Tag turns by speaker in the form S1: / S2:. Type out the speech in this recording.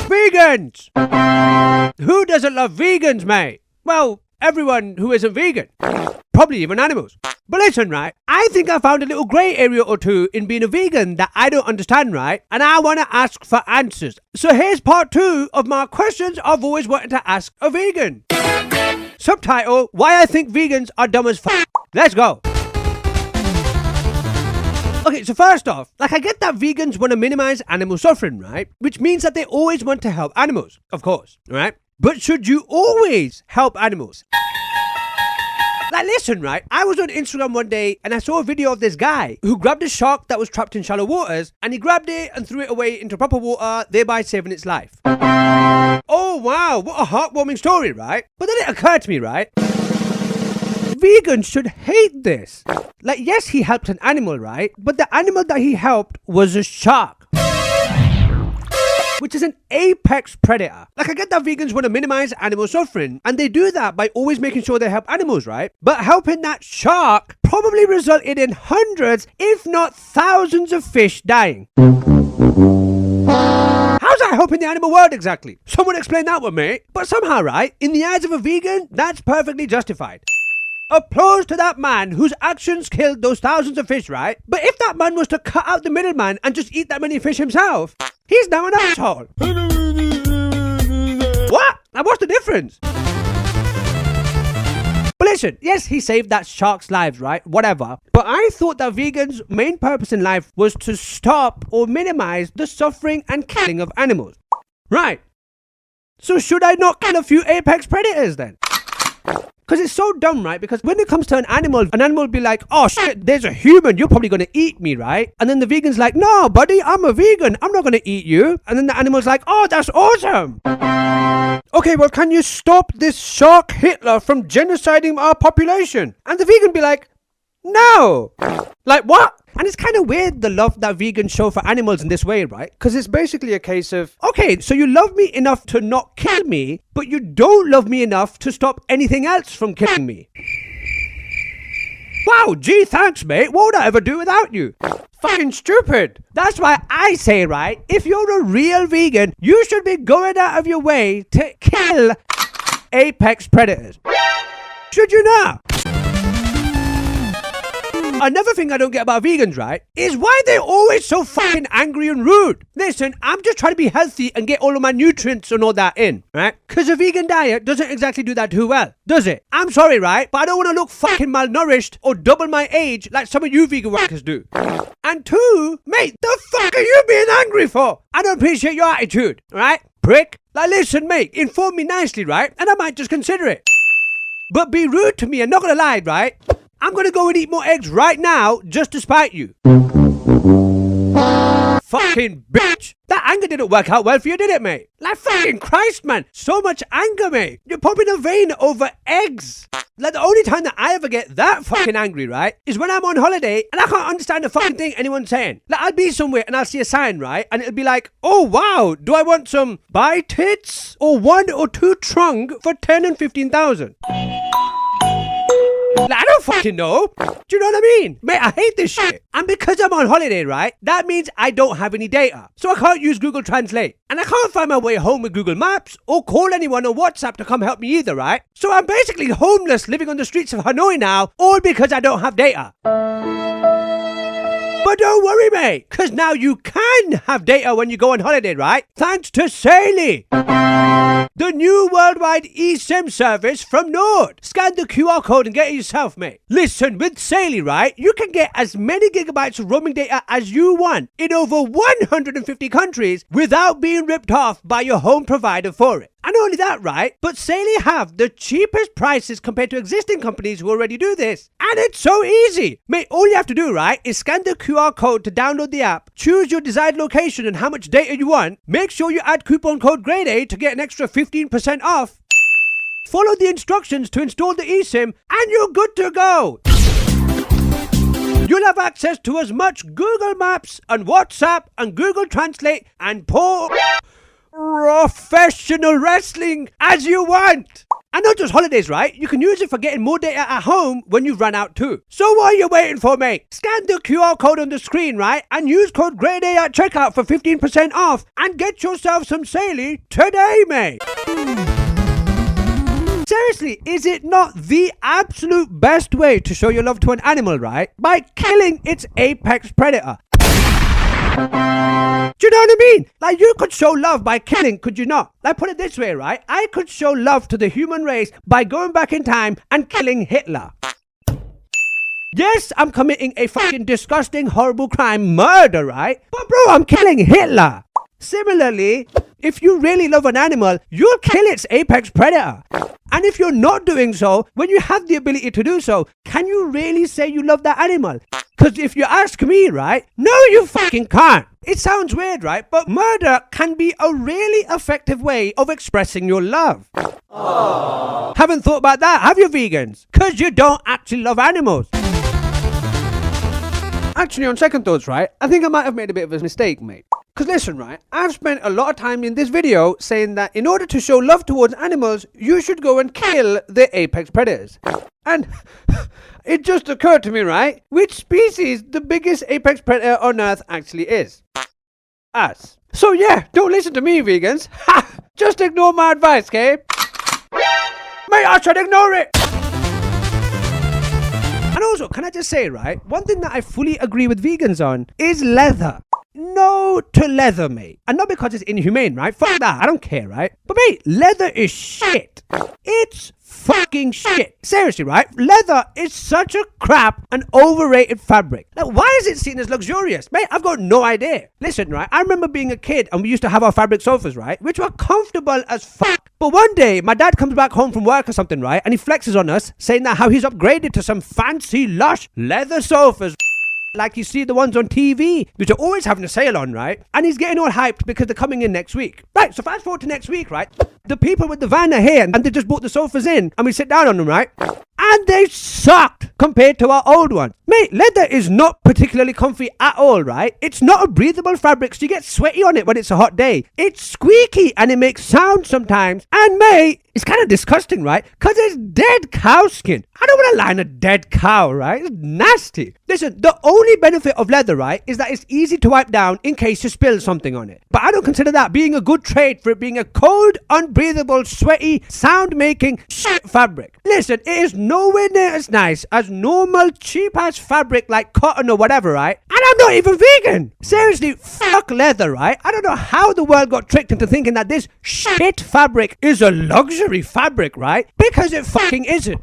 S1: Vegans! Who doesn't love vegans, mate? Well, everyone who isn't vegan. Probably even animals. But listen, right, I think I found a little grey area or two in being a vegan that I don't understand, right? And I want to ask for answers. So here's part 2 of my questions I've always wanted to ask a vegan. Subtitle, Why I Think Vegans Are Dumb as F***. Let's go. Okay, so first off, I get that vegans want to minimize animal suffering, right? Which means that they always want to help animals, of course, right? But should you always help animals? Listen, right, I was on Instagram one day and I saw a video of this guy who grabbed a shark that was trapped in shallow waters and he grabbed it and threw it away into proper water, thereby saving its life. Oh wow, what a heartwarming story, right? But then it occurred to me, right? Vegans should hate this. Yes, he helped an animal, right? But the animal that he helped was a shark, which is an apex predator. I get that vegans want to minimize animal suffering, and they do that by always making sure they help animals, right? But helping that shark probably resulted in hundreds, if not thousands of fish dying. How's that helping the animal world exactly? Someone explain that one, mate. But somehow, right, in the eyes of a vegan, that's perfectly justified. Applause to that man whose actions killed those thousands of fish, right? But if that man was to cut out the middleman and just eat that many fish himself, he's now an asshole. What? Now what's the difference? But listen, yes, he saved that shark's lives, right? Whatever. But I thought that vegans' main purpose in life was to stop or minimize the suffering and killing of animals. Right. So should I not kill a few apex predators then? Because it's so dumb, right? Because when it comes to an animal will be like, oh shit, there's a human, you're probably going to eat me, right? And then the vegan's like, no, buddy, I'm a vegan, I'm not going to eat you. And then the animal's like, oh, that's awesome. Okay, well, can you stop this shark Hitler from genociding our population? And the vegan be like, no. What? And it's kind of weird, the love that vegans show for animals in this way, right? Because it's basically a case of, okay, so you love me enough to not kill me, but you don't love me enough to stop anything else from killing me. Wow, gee, thanks, mate. What would I ever do without you? Fucking stupid. That's why I say, right, if you're a real vegan, you should be going out of your way to kill apex predators. Should you not? Another thing I don't get about vegans, right, is why they're always so fucking angry and rude. Listen, I'm just trying to be healthy and get all of my nutrients and all that in, right? Because a vegan diet doesn't exactly do that too well, does it? I'm sorry, right, but I don't want to look fucking malnourished or double my age like some of you vegan workers do. And 2, mate, the fuck are you being angry for? I don't appreciate your attitude, right, prick? Listen, mate, inform me nicely, right, and I might just consider it. But be rude to me and not gonna lie, right? I'm gonna go and eat more eggs right now just to spite you. Fucking bitch. That anger didn't work out well for you, did it, mate? Fucking Christ, man. So much anger, mate. You're popping a vein over eggs. The only time that I ever get that fucking angry, right, is when I'm on holiday and I can't understand the fucking thing anyone's saying. I'll be somewhere and I'll see a sign, right, and it'll be like, oh wow, do I want some buy tits or 1 or 2 trunk for 10 and 15,000? I don't fucking know. Do you know what I mean? Mate, I hate this shit. And because I'm on holiday, right, that means I don't have any data. So I can't use Google Translate. And I can't find my way home with Google Maps or call anyone on WhatsApp to come help me either, right? So I'm basically homeless living on the streets of Hanoi now, all because I don't have data. But don't worry, mate, because now you can have data when you go on holiday, right? Thanks to Saily, the new worldwide eSIM service from Nord. Scan the QR code and get it yourself, mate. Listen, with Saily, right, you can get as many gigabytes of roaming data as you want in over 150 countries without being ripped off by your home provider for it. And not only that, right, but Saily have the cheapest prices compared to existing companies who already do this. And it's so easy. Mate, all you have to do, right, is scan the QR code to download the app, choose your desired location and how much data you want, make sure you add coupon code grade A to get an extra 15% off, follow the instructions to install the eSIM, and you're good to go. You'll have access to as much Google Maps and WhatsApp and Google Translate and professional wrestling as you want. And not just holidays, right? You can use it for getting more data at home when you've run out too. So what are you waiting for, mate? Scan the QR code on the screen, right? And use code grade A at checkout for 15% off and get yourself some Saily today, mate. Seriously, is it not the absolute best way to show your love to an animal, right? By killing its apex predator. Do you know what I mean? Like, you could show love by killing, could you not? Like, put it this way, right? I could show love to the human race by going back in time and killing Hitler. Yes, I'm committing a fucking disgusting, horrible crime, murder, right? But bro, I'm killing Hitler. Similarly, if you really love an animal, you'll kill its apex predator. And if you're not doing so, when you have the ability to do so, can you really say you love that animal? Because if you ask me, right, no you fucking can't. It sounds weird, right? But murder can be a really effective way of expressing your love. Aww. Haven't thought about that, have you, vegans? Because you don't actually love animals. Actually, on second thoughts, right, I think I might have made a bit of a mistake, mate. Because listen, right, I've spent a lot of time in this video saying that in order to show love towards animals, you should go and kill the apex predators. And it just occurred to me, right, which species the biggest apex predator on Earth actually is. Us. So yeah, don't listen to me, vegans. Ha! Just ignore my advice, okay? Mate, I should ignore it. And also, can I just say, right, one thing that I fully agree with vegans on is leather. No to leather, mate. And not because it's inhumane, right? Fuck that, I don't care, right? But mate, leather is shit. It's fucking shit. Seriously, right? Leather is such a crap and overrated fabric. Like, why is it seen as luxurious? Mate, I've got no idea. Listen, right, I remember being a kid and we used to have our fabric sofas, right? Which were comfortable as fuck. But one day, my dad comes back home from work or something, right? And he flexes on us, saying that how he's upgraded to some fancy, lush leather sofas. Like you see the ones on TV, which are always having a sale on, right? And he's getting all hyped because they're coming in next week. Right, so fast forward to next week, right? The people with the van are here and they just brought the sofas in and we sit down on them, right? And they sucked compared to our old ones. Mate, leather is not particularly comfy at all, right? It's not a breathable fabric, so you get sweaty on it when it's a hot day. It's squeaky and it makes sound sometimes. And mate, it's kind of disgusting, right? Because it's dead cow skin. I don't want to lie on a dead cow, right? It's nasty. Listen, the only benefit of leather, right, is that it's easy to wipe down in case you spill something on it. But I don't consider that being a good trait for it being a cold, unbreathable, sweaty, sound-making shit fabric. Listen, it is nowhere near as nice as normal, cheap-ass fabric like cotton or whatever, right? And I'm not even vegan. Seriously, fuck leather, right? I don't know how the world got tricked into thinking that this shit fabric is a luxury fabric, right? Because it fucking isn't.